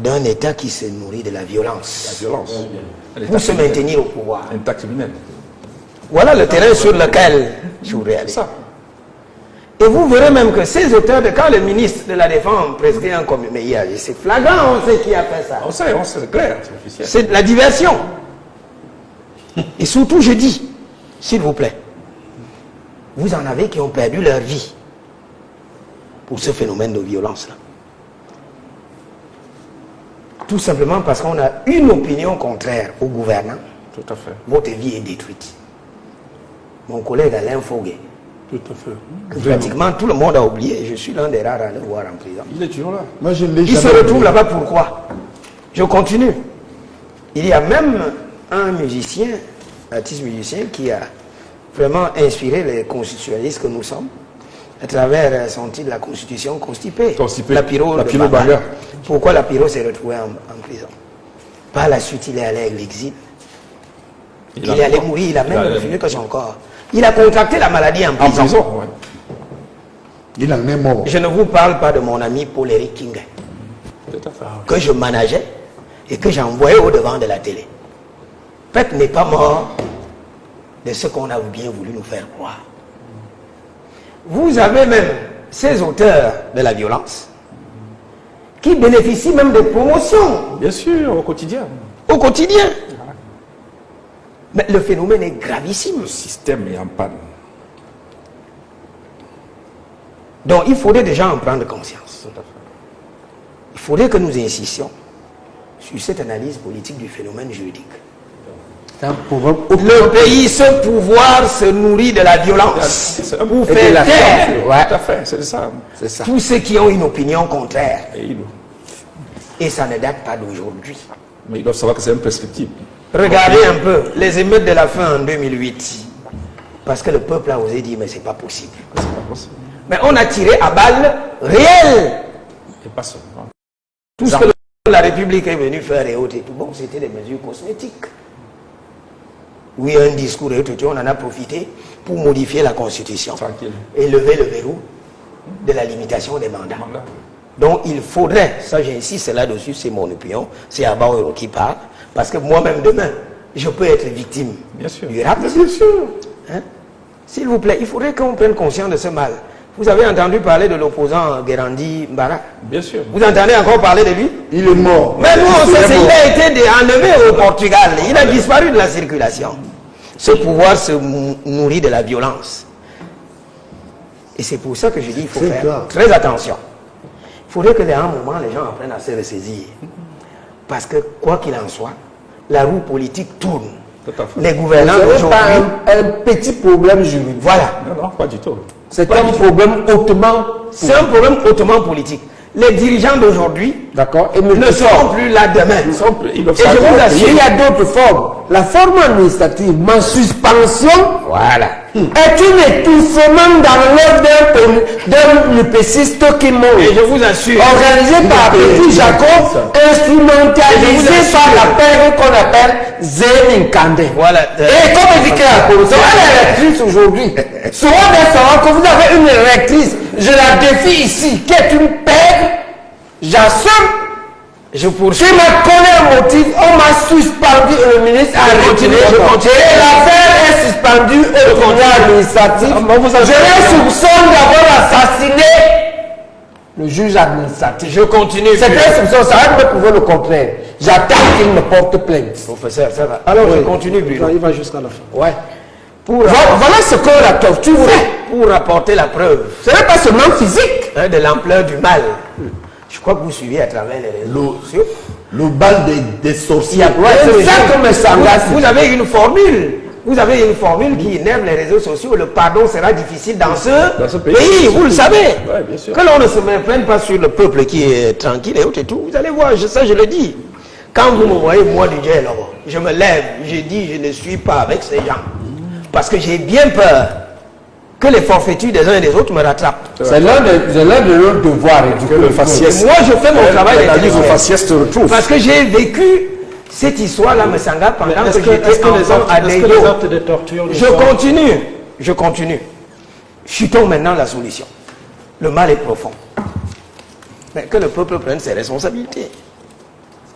d'un État qui se nourrit de la violence. La violence. Pour se maintenir au pouvoir. Un État criminel. Voilà le terrain sur lequel je voudrais aller. Ça. Et vous verrez même que ces auteurs, quand le ministre de la Défense présidait un comité, mais c'est flagrant, on sait qui a fait ça. On sait, c'est clair, c'est officiel. C'est de la diversion. Et surtout, je dis, s'il vous plaît, vous en avez qui ont perdu leur vie pour ce phénomène de violence-là. Tout simplement parce qu'on a une opinion contraire au gouvernant. Tout à fait. Votre vie est détruite. Mon collègue Alain Foguet, Tout à fait. que pratiquement tout le monde a oublié, je suis l'un des rares à le voir en prison. Il est toujours là. Moi, je ne l'ai Il se jamais retrouve oublié. là-bas, pourquoi? Je continue. Il y a même un musicien, artiste musicien, qui a vraiment inspiré les constitutionnalistes que nous sommes, à travers son titre, la Constitution constipée. Constipée. Lapiro Lapiro de Banga. Banga. Pourquoi Lapiro s'est retrouvé en prison? Par la suite, il est allé à l'exil. Il est allé mourir, il a même fini que son corps. Il a contracté la maladie en prison. En prison, oui. Il en est mort. Je ne vous parle pas de mon ami Paul-Éric King, Tout à fait. que je manageais et que j'envoyais au devant de la télé. Pep n'est pas mort de ce qu'on a bien voulu nous faire croire. Vous avez même ces auteurs de la violence qui bénéficient même de promotions Bien sûr, au quotidien. au quotidien. Mais le phénomène est gravissime. Le système est en panne. Donc il faudrait déjà en prendre conscience. Tout à fait. Il faudrait que nous insistions sur cette analyse politique du phénomène juridique. C'est un pouvoir Le pays, ce pouvoir se nourrit de la violence C'est un pour et de faire la taire force. Tout à fait, c'est ça. C'est ça. tous ceux qui ont une opinion contraire. Et Et ça ne date pas d'aujourd'hui. mais ils doivent savoir que c'est imprescriptible. Regardez un peu les émeutes de la fin en 2008. Parce que le peuple a osé dire, mais c'est pas possible. C'est pas possible. Mais on a tiré à balles réelles. Et pas seulement. Tout ce que la République est venue faire et autres et tout. Bon, c'était des mesures cosmétiques. Oui, un discours et tout, on en a profité pour modifier la Constitution. Tranquille. Et lever le verrou de la limitation des mandats. Mandat. Donc il faudrait, ça j'insiste là-dessus, c'est mon opinion, c'est Abaouro qui parle, parce que moi-même demain, je peux être victime Bien sûr. du rap. Bien sûr. Hein? S'il vous plaît, il faudrait qu'on prenne conscience de ce mal. Vous avez entendu parler de l'opposant Guérandi Mbara? Bien sûr. Vous entendez encore parler de lui? Il est mort. Mais nous, on Il sait, est il mort. a été enlevé au Portugal. Il a disparu de la circulation. Ce pouvoir se nourrit de la violence. Et c'est pour ça que je dis qu'il faut C'est faire grave. très attention. Il faudrait que, à un moment, les gens apprennent à se ressaisir. Parce que, quoi qu'il en soit, la roue politique tourne. Tout à fait. Les gouvernants Ce n'est d'aujourd'hui... pas un petit problème juridique. Voilà. Non, non, pas du tout. C'est un problème hautement. C'est un problème hautement politique. Les dirigeants d'aujourd'hui D'accord. Et ne seront plus là demain. Ils doivent Et je savoir vous que- assure... Il y a d'autres formes. La forme administrative, ma suspension, Voilà. est un étouffement dans l'ordre d'un lupéciste qui meurt. Et je vous assure... Organisé par Petit Jacob, instrumentalisé par la paire qu'on appelle Zéninkandé. Voilà. Et comme indiqué la commission, elle est rectrice aujourd'hui. Souvent des savoir que vous avez une rectrice, je la défie ici, qui est une paire, j'assume. Je poursuis. Tu me connais le motif, on m'a suspendu et le ministre a retiré. je continue. Et l'affaire est suspendue au tribunal administratif. Je les soupçonne d'avoir assassiné le juge administratif. Je continue. C'est un soupçon, ça va me prouver le contraire. J'attends qu'il me porte plainte. Professeur, ça va. Alors je continue, Bruno. Il va jusqu'à la fin. Ouais. Voilà ce que la torture fait. Pour rapporter la preuve Ce n'est pas seulement physique. de l'ampleur du mal. Je crois que vous suivez à travers les réseaux sociaux. Le bal des Il y sorciers. a C'est ça que me s'engage. vous avez une formule. Vous avez une formule qui énerve les réseaux sociaux. Le pardon sera difficile dans ce pays. Vous le savez. Ouais, bien sûr. Que l'on ne se méprenne pas sur le peuple qui est tranquille et autres et tout. Vous allez voir, ça je le dis. Quand vous me voyez, moi, du Dieu, je me lève, je dis, je ne suis pas avec ces gens. Parce que j'ai bien peur que les forfaitures des uns et des autres me rattrapent. C'est l'un de nos devoirs. Que le faciès. Moi, je fais mon travail L'analyse au d'intellectuel. faciès te retrouve. Parce que j'ai vécu cette histoire-là, me Sanga, pendant Est-ce que que, j'étais enfant à est-ce que les Deyo. actes de torture ne Je sont- continue. Chutons maintenant la solution. Le mal est profond. Mais que le peuple prenne ses responsabilités.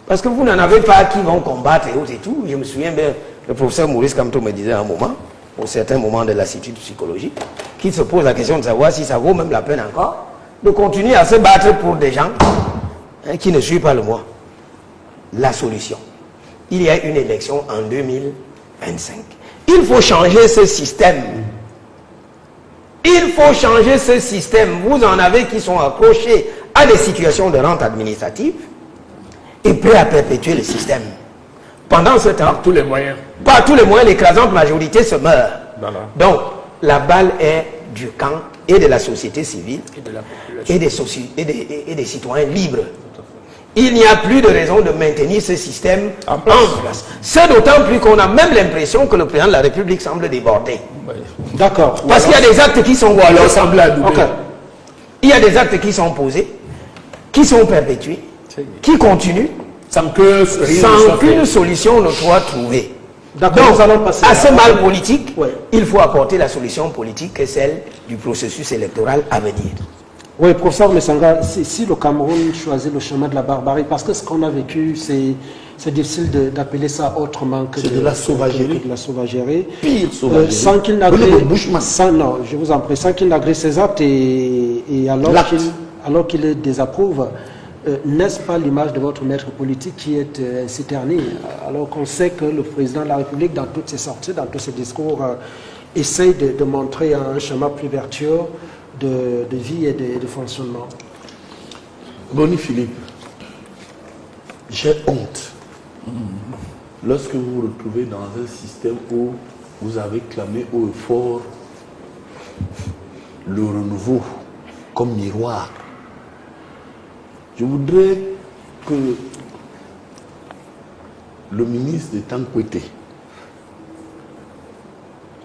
Parce que vous n'en avez pas qui vont combattre et autres et tout. Je me souviens bien, le professeur Maurice Kamto me disait à un moment, au certain moment de lassitude psychologique, qu'il se pose la question de savoir si ça vaut même la peine encore de continuer à se battre pour des gens qui ne suivent pas le moi. La solution. Il y a une élection en 2025. Il faut changer ce système. Il faut changer ce système. Vous en avez qui sont accrochés à des situations de rente administrative et prêts à perpétuer le système. Pendant ce temps, Par tous les moyens. par tous les moyens, l'écrasante majorité se meurt. Voilà. Donc, la balle est du camp et de la société civile Et de la population. et des citoyens libres. Il n'y a plus de raison de maintenir ce système en place. C'est d'autant plus qu'on a même l'impression que le président de la République semble déborder. D'accord. Parce qu'il y a des actes qui sont alors semble adoubé. Ok. Il y a des actes qui sont posés, qui sont perpétués, qui continuent, Sans que rien ne sans soit qu'une fait. solution ne soit trouvée. D'accord, Donc, nous allons passer à ce mal politique, Ouais. il faut apporter la solution politique qui est celle du processus électoral à venir. Oui, professeur Messanga, si le Cameroun choisit le chemin de la barbarie, parce que ce qu'on a vécu, c'est difficile d'appeler ça autrement que C'est de la sauvagerie. que de la sauvagerie. Pire sauvagerie. Sans qu'il Venez n'agrée, votre bouche, man. non, je vous en prie, sans qu'il n'agrée ses actes et L'acte. alors qu'il les désapprouve, n'est-ce pas l'image de votre maître politique qui est ainsi ternie, alors qu'on sait que le président de la République, dans toutes ses sorties, dans tous ses discours, essaye de montrer un chemin plus vertueux de vie et de fonctionnement. Boni Philippe, j'ai honte lorsque vous vous retrouvez dans un système où vous avez clamé haut et fort le renouveau comme miroir. Je voudrais que le ministre de Tankwete,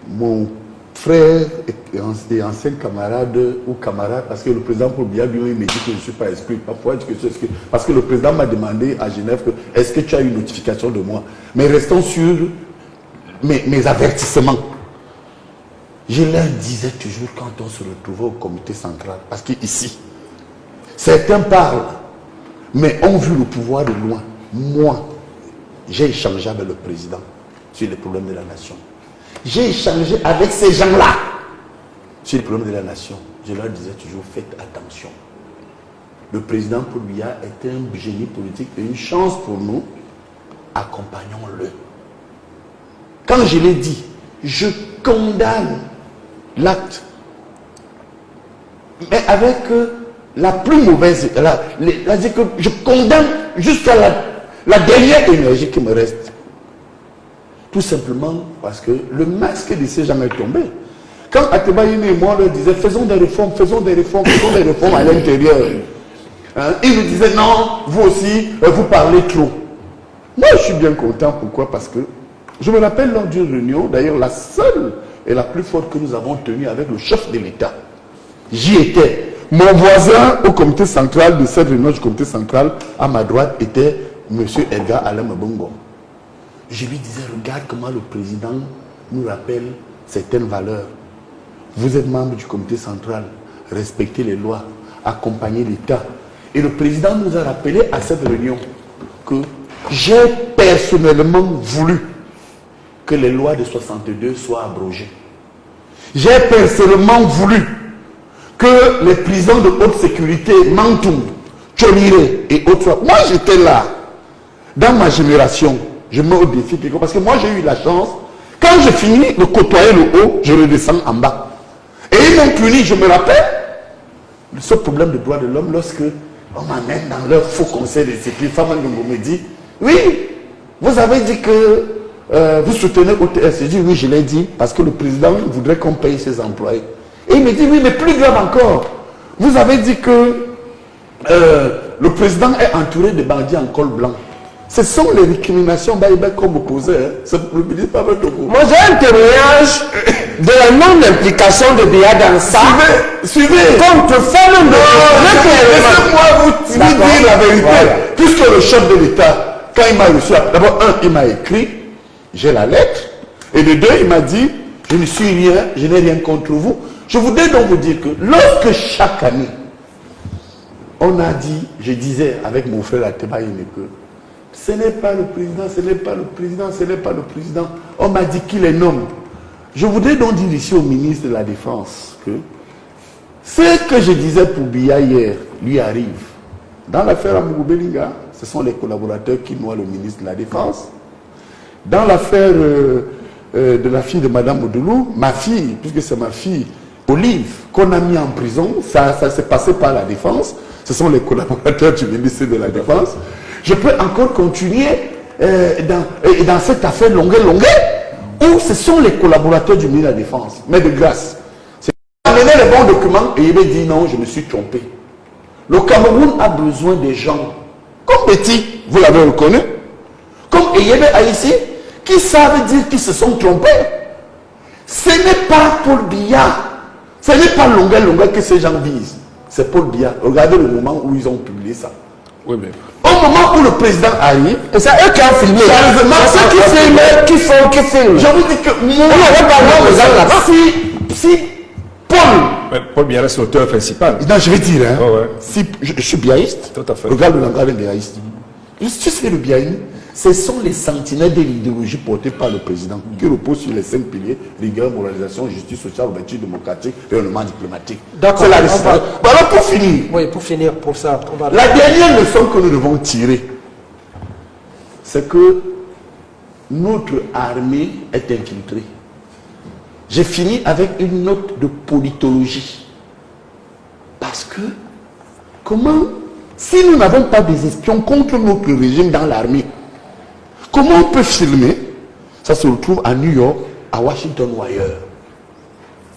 mon frère et ancien camarade ou camarade, parce que le président Paul Biya lui me dit que je ne suis pas exclu. Pourquoi que je suis exclu? Parce que le président m'a demandé à Genève que est-ce que tu as une notification de moi? Mais restons sur mes avertissements. Je leur disais toujours quand on se retrouvait au comité central, parce qu'ici, certains parlent, mais ont vu le pouvoir de loin. Moi, j'ai échangé avec le président sur les problèmes de la nation. J'ai échangé avec ces gens-là sur les problèmes de la nation. Je leur disais toujours, faites attention. Le président Paul Biya est un génie politique et une chance pour nous. Accompagnons-le. Quand je l'ai dit, je condamne l'acte, mais avec la plus mauvaise, c'est-à-dire que je condamne jusqu'à la dernière énergie qui me reste. Tout simplement parce que le masque de ces gens est tombé. Quand Ateba Yine et moi leur disaient faisons des réformes, faisons des réformes, faisons des réformes à l'intérieur, ils nous disaient non, vous aussi, vous parlez trop. Moi je suis bien content, pourquoi? Parce que je me rappelle lors d'une réunion, d'ailleurs la seule et la plus forte que nous avons tenue avec le chef de l'État. J'y étais. Mon voisin au comité central de cette réunion du comité central, à ma droite, était M. Edgar Alain Mabongo. Je lui disais, regarde comment le président nous rappelle certaines valeurs. Vous êtes membre du comité central, respectez les lois, accompagnez l'État. Et le président nous a rappelé à cette réunion que j'ai personnellement voulu que les lois de 62 soient abrogées. J'ai personnellement voulu que les prisons de haute sécurité, Mantoum, Tcholire et autres, moi j'étais là, dans ma génération, je mets au défi, parce que moi j'ai eu la chance, quand je finis de côtoyer le haut, je redescends en bas. Et ils m'ont puni, je me rappelle, ce problème de droits de l'homme, lorsque on m'amène dans leur faux conseil de sécurité, Faman Ndongo me dit, oui, vous avez dit que vous soutenez OTS. Je dis, oui, je l'ai dit, parce que le président voudrait qu'on paye ses employés. Et il me dit, oui, mais plus grave encore, vous avez dit que le président est entouré de bandits en col blanc. Ce sont les récriminations comme opposé. C'est le ministre pas de Moi, j'ai un témoignage de la non-implication de Biya dans ça. Suivez. Contre faire Laissez-moi vous dire la vérité. Voilà. Puisque le chef de l'État, quand il m'a reçu, d'abord, il m'a écrit, j'ai la lettre, et de deux, il m'a dit, je ne suis rien, je n'ai rien contre vous. Je voudrais donc vous dire que lorsque chaque année, on a dit, je disais avec mon frère Ateba Yine que Ce n'est pas le président, ce n'est pas le président, ce n'est pas le président. On m'a dit qu'il est nomme. Je voudrais donc dire ici au ministre de la Défense que ce que je disais pour Biya hier lui arrive. Dans l'affaire Amougou Belinga, ce sont les collaborateurs qui noient le ministre de la Défense. Dans l'affaire de la fille de Madame Odoulou, ma fille, puisque c'est ma fille, Olive, qu'on a mis en prison, ça s'est passé par la Défense. Ce sont les collaborateurs du ministère de la Défense. Je peux encore continuer dans cette affaire longue, où ce sont les collaborateurs du ministère de la Défense. Mais de grâce, c'est amener les bons documents et il m'a dit non, je me suis trompé. Le Cameroun a besoin des gens comme Betty, vous l'avez reconnu, comme Eyebe Haïssi, qui savent dire qu'ils se sont trompés. Ce n'est pas Paul Biya, ce n'est pas Longa que ces gens visent. C'est Paul Biya. Regardez le moment où ils ont publié ça. Oui, mais... Au moment où le président arrive, et c'est eux qui ont filmé. C'est ceux qui filment, qui filment. Je vous dis que si Paul Biya reste l'auteur principal. non, je vais dire, hein, Oh, ouais. si je suis biaïste, Tout à fait. regarde le langage biaïste. Tu sais le biaïsme, ce sont les sentinelles de l'idéologie portée par le président qui reposent sur les 5 piliers: rigueur, moralisation, justice sociale, ouverture démocratique, rayonnement diplomatique. D'accord. C'est la On liste. va- Voilà pour finir. Oui, pour finir, pour ça, on va... La dernière leçon que nous devons tirer, c'est que notre armée est infiltrée. J'ai fini avec une note de politologie. Parce que, comment, si nous n'avons pas des espions contre notre régime dans l'armée, comment on peut filmer? Ça se retrouve à New York, à Washington ou ailleurs.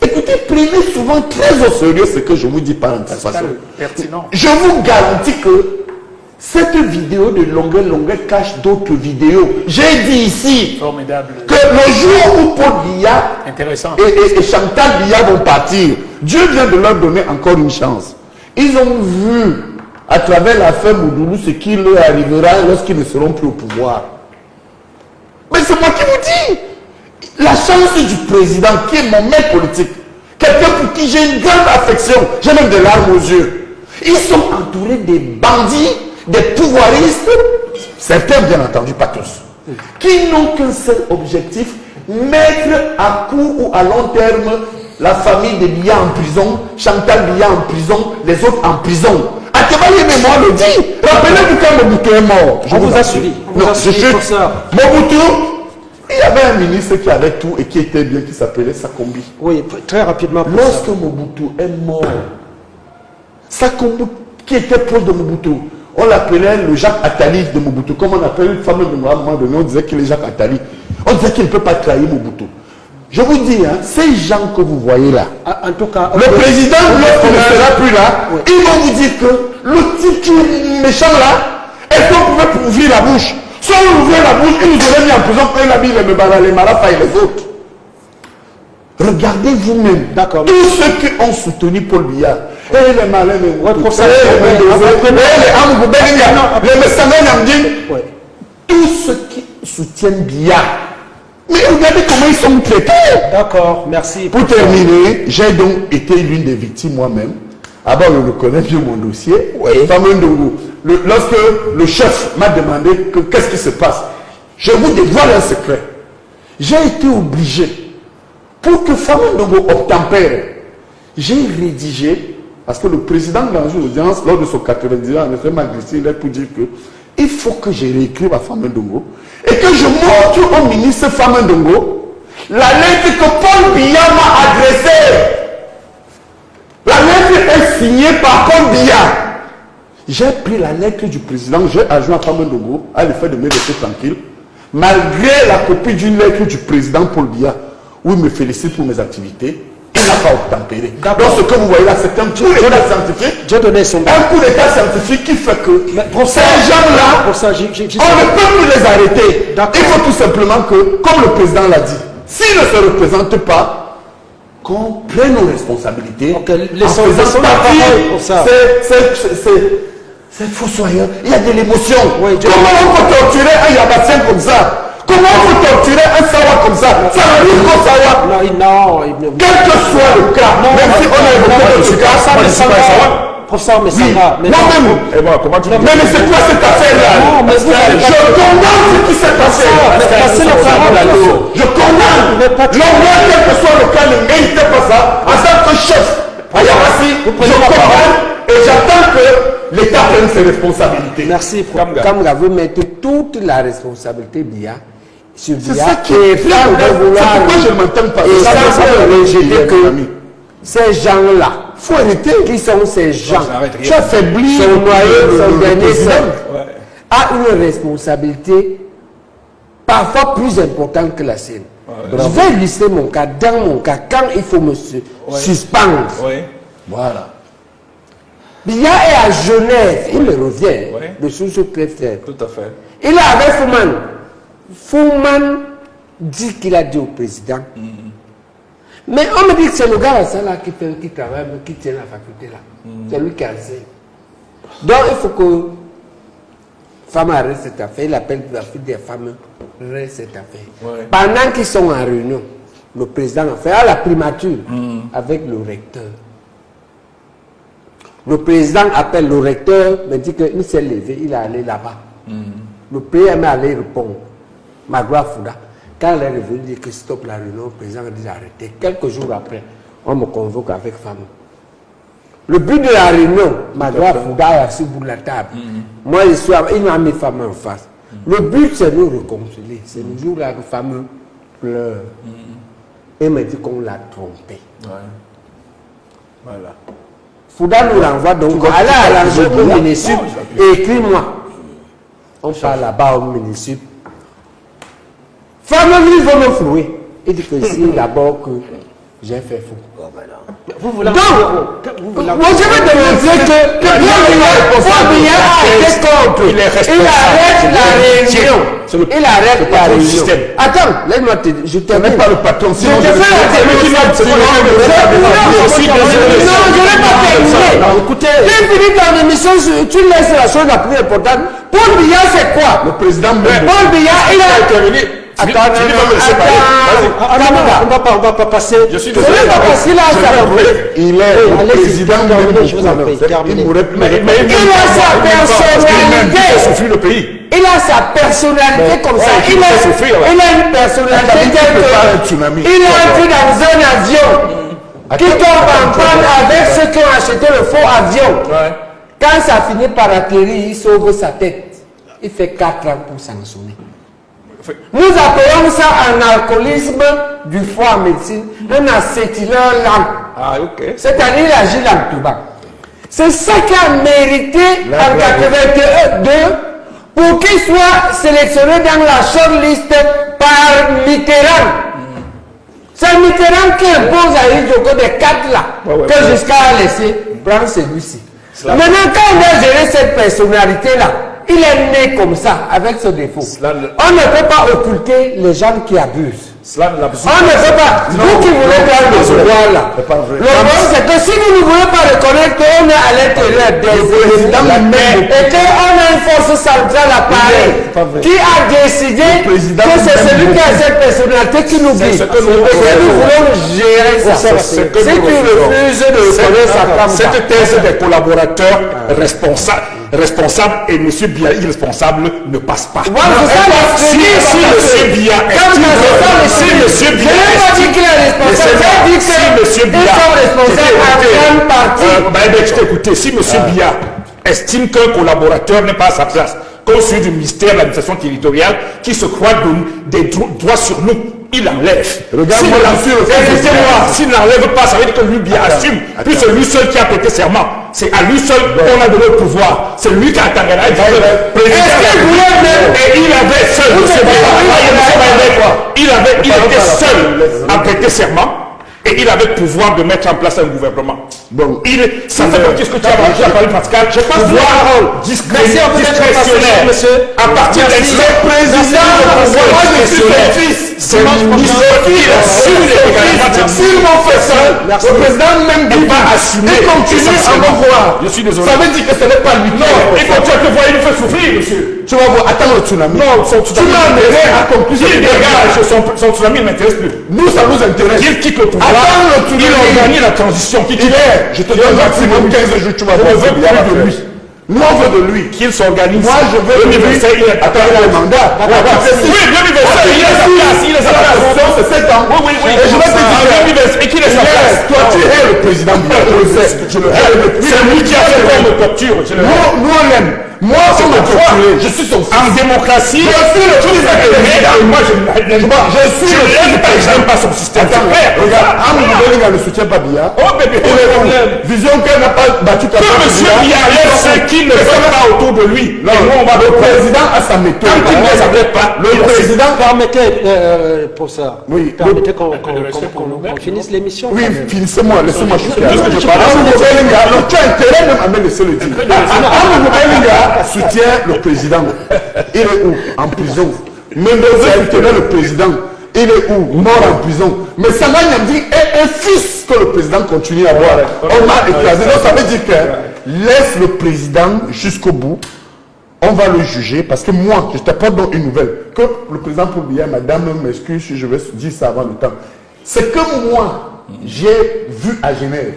Écoutez, prenez souvent très au sérieux ce que je vous dis par anticipation. Pertinent. Je vous garantis que cette vidéo de longueur cache d'autres vidéos. J'ai dit ici Formidable. que le jour où Paul Biya Intéressant. et Chantal Biya vont partir, Dieu vient de leur donner encore une chance. Ils ont vu à travers l'affaire Moudoulou ce qui leur arrivera lorsqu'ils ne seront plus au pouvoir. Mais c'est moi qui vous dis, la chance du président qui est mon maître politique, quelqu'un pour qui j'ai une grande affection, j'ai même des larmes aux yeux. Ils sont entourés des bandits, des pouvoiristes, certains bien entendu, pas tous, qui n'ont qu'un seul objectif: mettre à court ou à long terme la famille de Biya en prison, Chantal Biya en prison, les autres en prison. Ateba Yémémoire le dit. Rappelez-vous quand Mobutu est mort. On vous a assure. suivi. On vous Non, a suivi je pour ça. Mobutu, il y avait un ministre qui avait tout et qui était bien, qui s'appelait Sakombi. Oui, très rapidement pour Lorsque ça. Mobutu est mort, Sakombi, qui était proche de Mobutu, on l'appelait le Jacques Attali de Mobutu. Comme on appelle une femme de moi, à un moment donné, on disait qu'il est Jacques Attali. On disait qu'il ne peut pas trahir Mobutu. Je vous dis, hein, ces gens que vous voyez là, En tout cas... le président, lorsqu'il ne sera plus là, ils vont vous dire que le type qui est méchant là, est-ce qu'on pouvait ouvrir la bouche? Si on ouvrait la bouche, il nous aurait mis en prison quand il a mis les Marafa et les autres. Regardez vous-même. D'accord. Tous ceux qui ont soutenu Paul Biya, et les malins, pour ça, les Messanga Nyamdine, Ouais. tous ceux qui soutiennent Biya. Mais regardez comment ils sont traités. D'accord, merci. Pour terminer, j'ai donc été l'une des victimes moi-même. D'abord, je reconnais bien mon dossier. Fameux Ndongo. Lorsque le chef m'a demandé qu'est-ce qui se passe, je vous dévoile un secret. J'ai été obligé, pour que Fameux Ndongo obtempère, j'ai rédigé, parce que le président dans une audience, lors de son 90 ans, en effet, m'a glissé, il est pour dire que il faut que je réécrive à Fameux Ndongo et que je montre au ministre Fameux Ndongo la lettre que Paul Biya m'a adressée. La lettre est signée par Paul Biya. J'ai pris la lettre du président, j'ai adjoint à Fameux Ndongo à l'effet de me laisser tranquille, malgré la copie d'une lettre du président Paul Biya, où il me félicite pour mes activités. Il n'a pas obtempéré. Donc ce que vous voyez là, c'est un coup d'état scientifique. J'ai donné son nom. Un coup d'état scientifique qui fait que pour ça, ces gens-là, pour ça, on ne peut plus les arrêter. D'accord. Il faut tout simplement que, comme le président l'a dit, s'ils ne se représentent pas, qu'on prenne nos responsabilités. Ok, en laissons faisant la partie parole pour ça. C'est fossoyeur. Il y a de l'émotion. Oui, Comment on peut torturer un Yabatien comme ça? Comment on peut torturer un Sawa comme ça? Ça arrive qu'au Sawa. Non, Quel que soit le cas, même si on a évoqué le cas, ça ne on s'en ne sait pas va. Sawa. professeur Messara, moi-même. Et bon, comment tu dis? Mais c'est quoi cette affaire-là? Non, mais vous n'avez pas- Je condamne ce qui s'est passé. Passez la parole. Je condamne. L'Anglais, quel que soit le cas, ne méritait pas ça. En tant que chef, à Yamassi, je condamne et j'attends que l'État prenne ses responsabilités. Merci, Kamga, vous mettez toute la responsabilité Biya sur C'est Biya. ça qui est très grave. C'est pourquoi je ne m'entends pas. Et ça peut rejeter que ami. ces gens-là, Faut arrêter. qui sont ces gens, Tu as faibli son noyau, son dernier président. seul, a une responsabilité parfois plus importante que la sienne. Je vais lister mon cas. Dans mon cas, quand il faut me suspendre, Oui. Voilà. Biya est à Genève, il me revient, Ouais. de sous-secrétaire. Tout à fait. Il est avec Fouman. Fouman dit qu'il a dit au président. Mais on me dit que c'est le gars là qui travaille, qui tient la faculté là. C'est lui qui enseigne. Donc il faut que femme arrête cette affaire. Il appelle la fille des femmes, arrête cette affaire. Ouais. Pendant qu'ils sont en réunion, le président a fait à la primature avec le recteur. Le président appelle le recteur, me dit qu'il s'est levé, il est allé là-bas. Le PM est allé répondre. Magloire Fouda. Quand elle est revenue dire que stop la réunion, le président a dit d'arrêter. Quelques jours après, on me convoque avec femme. Le but de la réunion, Magloire Fouda est assis au bout de la table. Moi, il m'a mis femme en face. Le but, c'est de nous réconcilier. C'est le jour où la femme pleure. Et me dit qu'on l'a trompé. Ouais. Voilà. Fouda nous renvoie donc allez à l'enjeu au ministère et écris-moi. On parle là-bas au ministère. Femme lui va me flouer. Il dit que si d'abord que j'ai fait fou. Vous voulez... Donc, moi je vais démontrer que Biya a été contre. Il est responsable. Il arrête la réunion. C'est le- Il arrête la patron du réunion. système. Attends, laisse-moi te dire. Je te N'est pas le patron, Je sinon te fais la démonstration. Je suis désolé. Non, je n'ai pas terminé. Non, écoutez, Tu finis ton émission, tu laisses la chose la plus importante. Paul Biya, c'est quoi? Le président Paul Biya, il a terminé. Attends, Tu vas me laisser parler. Vas-y. on va pas passer. Je suis Ce désolé. n'est pas parce qu'il a sa Il est le allez-y, président terminez, même je vous en prie, terminez. Il m'aurait pu Mais Il a sa personnalité. Il a souffert le pays. Il a sa personnalité comme ça. ouais, il fait souffrir, ouais. Il a une personnalité Il telle peut pas un que tsunami. il est entré dans un avion qui tombe en panne avec ceux qui ont acheté le faux avion. Ouais. Quand ça finit par atterrir, il sauve sa tête. Il fait 4 ans pour sanctionner. Nous appelons ça un alcoolisme du foie en médecine, un acétyleur lent. Ah, ok. C'est-à-dire il agit lentement. C'est ça qui a mérité en 82 pour qu'il soit sélectionné dans la shortlist par Mitterrand. C'est Mitterrand qui impose à Idjoko des 4 là, Ouais, que jusqu'à laisser prendre celui-ci. Maintenant, quand on a géré cette personnalité-là, il est né comme ça, avec ce défaut. On ne peut pas occulter les gens qui abusent. Cela ne l'absurde. On ne peut pas. Vous qui voulez prendre le pouvoir là. Le problème, c'est que si vous ne voulez pas reconnaître qu'on est à l'intérieur des éléments et qu'on a une force centrale à Paris qui a décidé que c'est celui qui a cette personnalité qui nous guide. Et que nous voulons gérer ça. Si tu refuses de reconnaître ça comme ça. Cette thèse des collaborateurs responsables et M. Biya irresponsable ne passe pas. Voilà, c'est ça la Si M. Biya je n'ai pas dit qu'il est responsable, j'ai dit qu'ils sont responsables en grande partie. Écoutez, si M. Biya estime qu'un collaborateur n'est pas à sa place, comme celui du ministère de l'administration territoriale, qui se croit donner des droits sur nous, il enlève. S'il n'enlève pas, ça veut dire que lui Biya assume, puis c'est lui seul qui a prêté serment. C'est à lui seul qu'on a donné le pouvoir. C'est lui qui a attendu la président. Et il avait seul, il était seul à prêter serment. Et il avait le pouvoir de mettre en place un gouvernement. Bon, Ça fait partie de ce que tu as parlé, Pascal. Je pense pouvoir discrétionnaire. À partir de président, c'est lui qui assume les s'ils m'ont fait ça, le président même dit pas assumer. Il continue à me voir. Je suis désolé. Ça veut dire que ce n'est pas lui. Non, il continue à te voir, il nous fait souffrir, monsieur. Tu vas voir, attends le tsunami. Non, son Tu tsunami. m'as amené à conclure. Il dégage, son tsunami ne m'intéresse plus. Nous, ça nous intéresse. Il quitte le pouvoir. Attends le tsunami. Il a gagné la transition. Je te donne maximum 15 jours, tu vas voir. veux plus de lui. Nous, on veut de lui. Qu'il s'organise. Moi, je veux l'université. Il est attends le mandat. Oui, l'université, il est sa place. Il est sa place. C'est 7 ans. Oui. Et je vais te dire. Et qu'il est sa place. Toi, tu es le président. Je le sais. C'est lui qui a fait comme torture. Nous, on l'aime. Moi, on m'a torturé. Je suis son fils. En démocratie, je suis le fils du président. moi, je n'aime pas. J'aime pas son système. Regarde, Amadou Belinga ne soutient pas Biya. Oh, bébé, Vision qu'elle n'a pas battu ta que monsieur Biya laisse ceux qui ne sont pas autour de lui. Non, le président a sa méthode. Quand il ne les appelle pas, le président. Permettez, pour ça, Oui. permettez qu'on finisse l'émission. Oui, quand même. finissez-moi, laissez-moi chuter. Amadou Belinga, tu as intérêt même à me laisser le dire. Amadou Belinga soutient le président. Il est où? En prison. Mendoza soutenait le président. Il est où? Mort en prison. Mais Sanga Nyamdi est un fils que le président continue à avoir. On m'a écrasé. Donc ça veut dire que laisse le président jusqu'au bout. On va le juger parce que moi, je t'apporte donc une nouvelle. Que le président pour dire, madame, m'excuse si je vais dire ça avant le temps. C'est que moi, j'ai vu à Genève.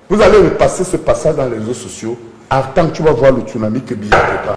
Vous allez repasser ce passage dans les réseaux sociaux. Attends, tu vas voir le tsunami que Biya prépare.